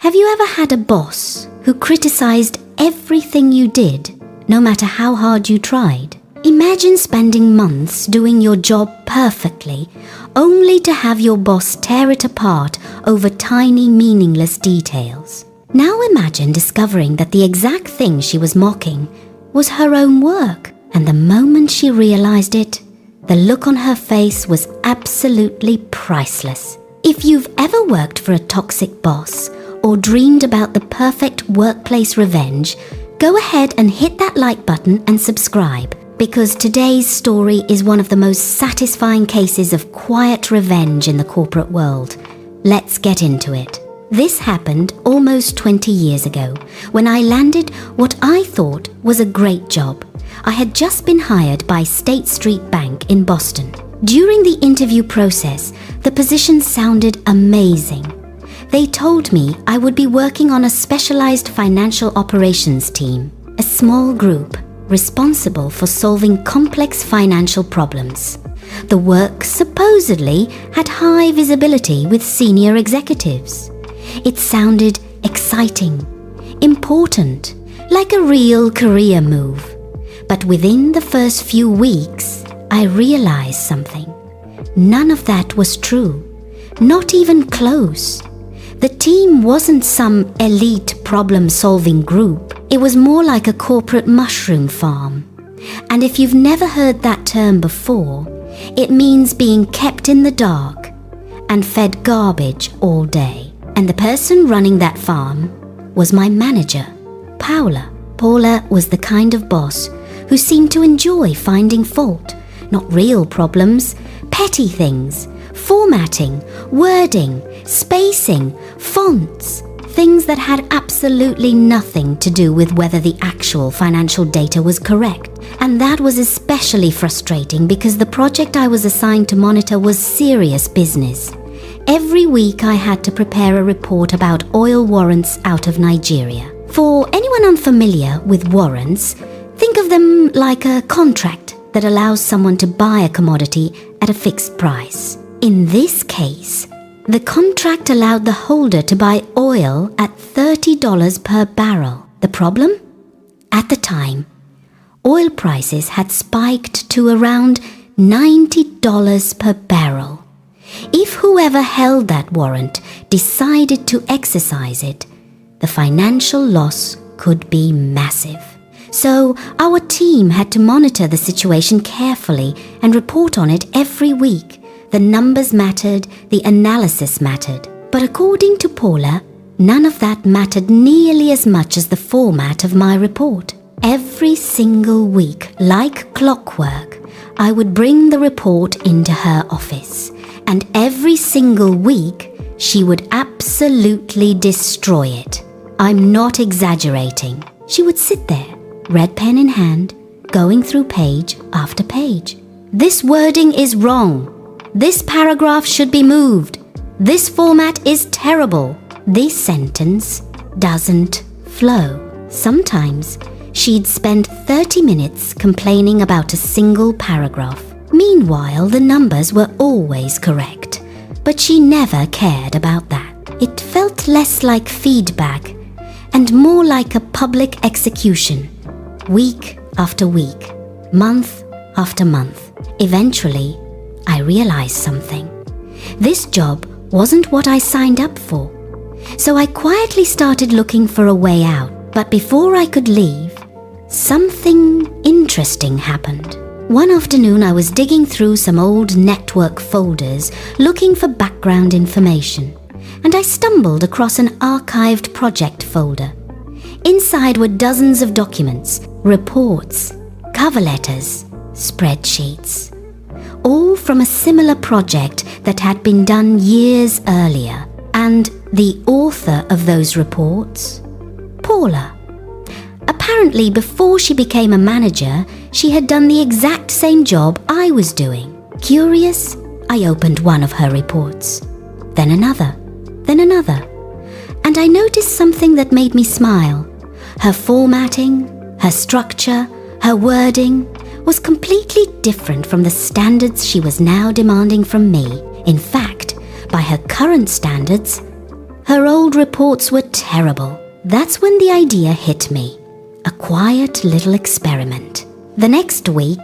Have you ever had a boss who criticized everything you did, no matter how hard you tried? Imagine spending months doing your job perfectly, only to have your boss tear it apart over tiny, meaningless details. Now imagine discovering that the exact thing she was mocking was her own work, and the moment she realized it, the look on her face was absolutely priceless. If you've ever worked for a toxic boss, or dreamed about the perfect workplace revenge, go ahead and hit that like button and subscribe, because today's story is one of the most satisfying cases of quiet revenge in the corporate world. Let's get into it. This happened almost 20 years ago, when I landed what I thought was a great job. I had just been hired by State Street Bank in Boston. During the interview process, the position sounded amazing. They told me I would be working on a specialized financial operations team, a small group responsible for solving complex financial problems. The work supposedly had high visibility with senior executives. It sounded exciting, important, like a real career move. But within the first few weeks, I realized something. None of that was true, not even close. The team wasn't some elite problem-solving group. It was more like a corporate mushroom farm. And if you've never heard that term before, it means being kept in the dark and fed garbage all day. And the person running that farm was my manager, Paula. Paula was the kind of boss who seemed to enjoy finding fault, not real problems, petty things, formatting, wording, spacing, fonts, things that had absolutely nothing to do with whether the actual financial data was correct. And that was especially frustrating because the project I was assigned to monitor was serious business. Every week I had to prepare a report about oil warrants out of Nigeria. For anyone unfamiliar with warrants, think of them like a contract that allows someone to buy a commodity at a fixed price. In this case, the contract allowed the holder to buy oil at $30 per barrel. The problem? At the time, oil prices had spiked to around $90 per barrel. If whoever held that warrant decided to exercise it, the financial loss could be massive. So our team had to monitor the situation carefully and report on it every week. The numbers mattered, the analysis mattered. But according to Paula, none of that mattered nearly as much as the format of my report. Every single week, like clockwork, I would bring the report into her office. And every single week, she would absolutely destroy it. I'm not exaggerating. She would sit there, red pen in hand, going through page after page. This wording is wrong. This paragraph should be moved. This format is terrible. This sentence doesn't flow. Sometimes she'd spend 30 minutes complaining about a single paragraph. Meanwhile, the numbers were always correct, but she never cared about that. It felt less like feedback and more like a public execution, week after week, month after month. Eventually, I realized something. This job wasn't what I signed up for. So I quietly started looking for a way out. But before I could leave, something interesting happened. One afternoon I was digging through some old network folders looking for background information, and I stumbled across an archived project folder. Inside were dozens of documents, reports, cover letters, spreadsheets, all from a similar project that had been done years earlier. And the author of those reports? Paula. Apparently, before she became a manager, she had done the exact same job I was doing. Curious, I opened one of her reports, then another, and I noticed something that made me smile. Her formatting, her structure, her wording was completely different from the standards she was now demanding from me. In fact, by her current standards, Her old reports were terrible. That's when the idea hit me. A quiet little experiment. The next week,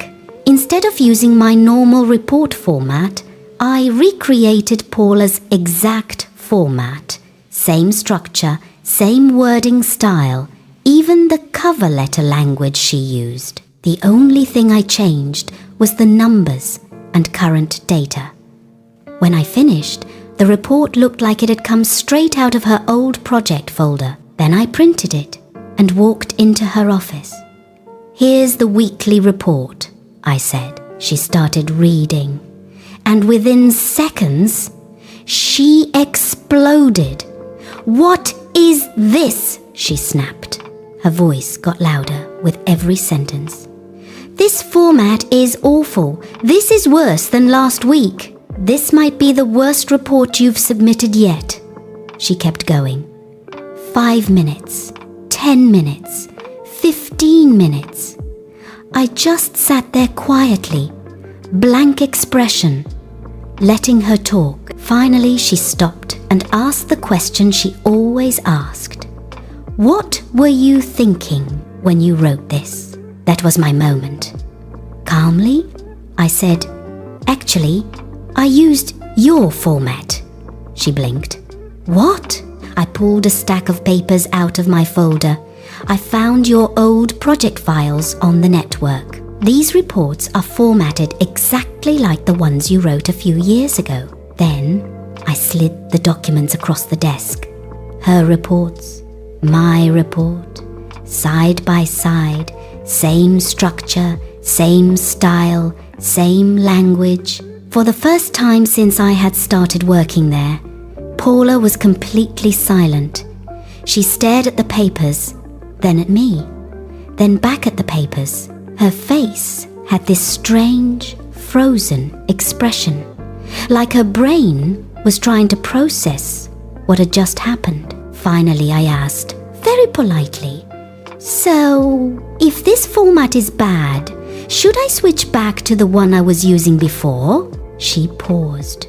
instead of using my normal report format, I recreated Paula's exact format. Same structure, same wording style, even the cover letter language she used. The only thing I changed was the numbers and current data. When I finished, the report looked like it had come straight out of her old project folder. Then I printed it and walked into her office. "Here's the weekly report," I said. She started reading, and within seconds, she exploded. "What is this?" she snapped. Her voice got louder with every sentence. "This format is awful. This is worse than last week. This might be the worst report you've submitted yet." She kept going. 5 minutes, 10 minutes, 15 minutes. I just sat there quietly, blank expression, letting her talk. Finally, she stopped and asked the question she always asked. "What were you thinking when you wrote this?" That was my moment. Calmly, I said, "Actually, I used your format." She blinked. "What?" I pulled a stack of papers out of my folder. "I found your old project files on the network. These reports are formatted exactly like the ones you wrote a few years ago." Then I slid the documents across the desk. Her reports, my report, side by side, same structure, same style, same language. For the first time since I had started working there, Paula was completely silent. She stared at the papers, then at me, then back at the papers. Her face had this strange, frozen expression, like her brain was trying to process what had just happened. Finally, I asked, very politely, "So, if this format is bad, should I switch back to the one I was using before?" She paused,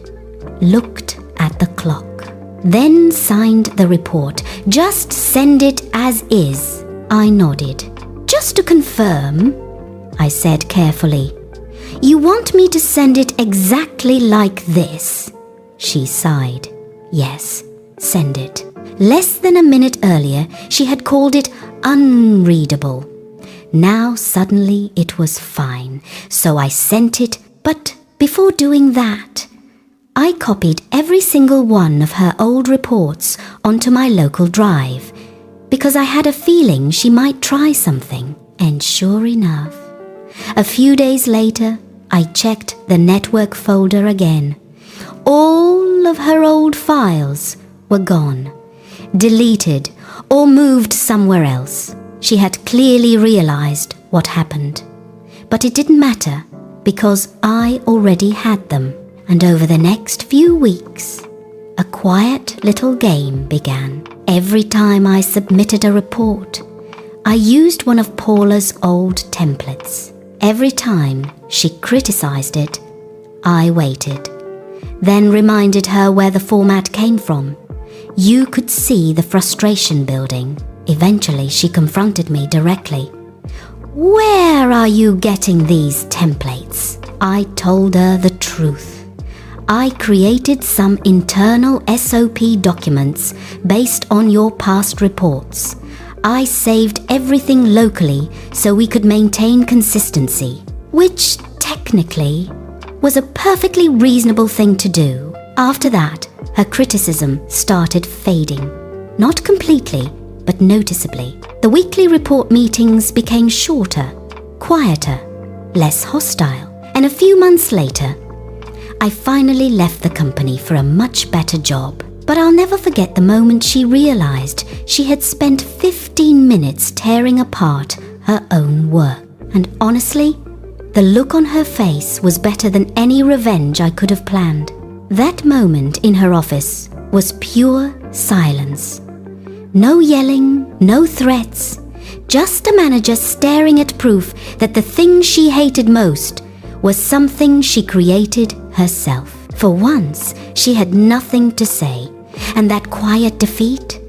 looked at the clock, then signed the report. "Just send it as is." I nodded. "Just to confirm," I said carefully, "you want me to send it exactly like this?" She sighed. "Yes, send it." Less than a minute earlier, she had called it unreadable. Now suddenly it was fine, so I sent it, but before doing that, I copied every single one of her old reports onto my local drive, because I had a feeling she might try something. And sure enough, a few days later, I checked the network folder again. All of her old files were gone, deleted, or moved somewhere else. She had clearly realized what happened. But it didn't matter, because I already had them. And over the next few weeks, a quiet little game began. Every time I submitted a report, I used one of Paula's old templates. Every time she criticized it, I waited, then reminded her where the format came from. You could see the frustration building. Eventually, she confronted me directly. "Where are you getting these templates?" I told her the truth. I created some internal SOP documents based on your past reports. I saved everything locally so we could maintain consistency, which technically was a perfectly reasonable thing to do. After that, her criticism started fading. Not completely, but noticeably. The weekly report meetings became shorter, quieter, less hostile. And a few months later, I finally left the company for a much better job. But I'll never forget the moment she realized she had spent 15 minutes tearing apart her own work. And honestly, the look on her face was better than any revenge I could have planned. That moment in her office was pure silence. No yelling, no threats, just a manager staring at proof that the thing she hated most was something she created herself. For once, she had nothing to say. and that quiet defeat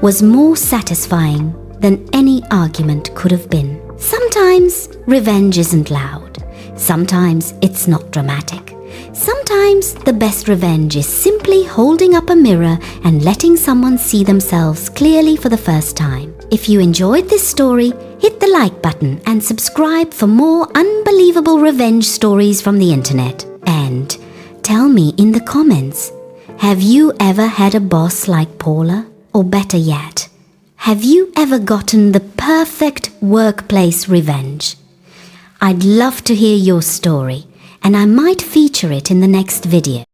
was more satisfying than any argument could have been. Sometimes revenge isn't loud. Sometimes it's not dramatic. Sometimes the best revenge is simply holding up a mirror and letting someone see themselves clearly for the first time. If you enjoyed this story, hit the like button and subscribe for more unbelievable revenge stories from the internet. And tell me in the comments, have you ever had a boss like Paula? Or better yet, have you ever gotten the perfect workplace revenge? I'd love to hear your story, and I might feature it in the next video.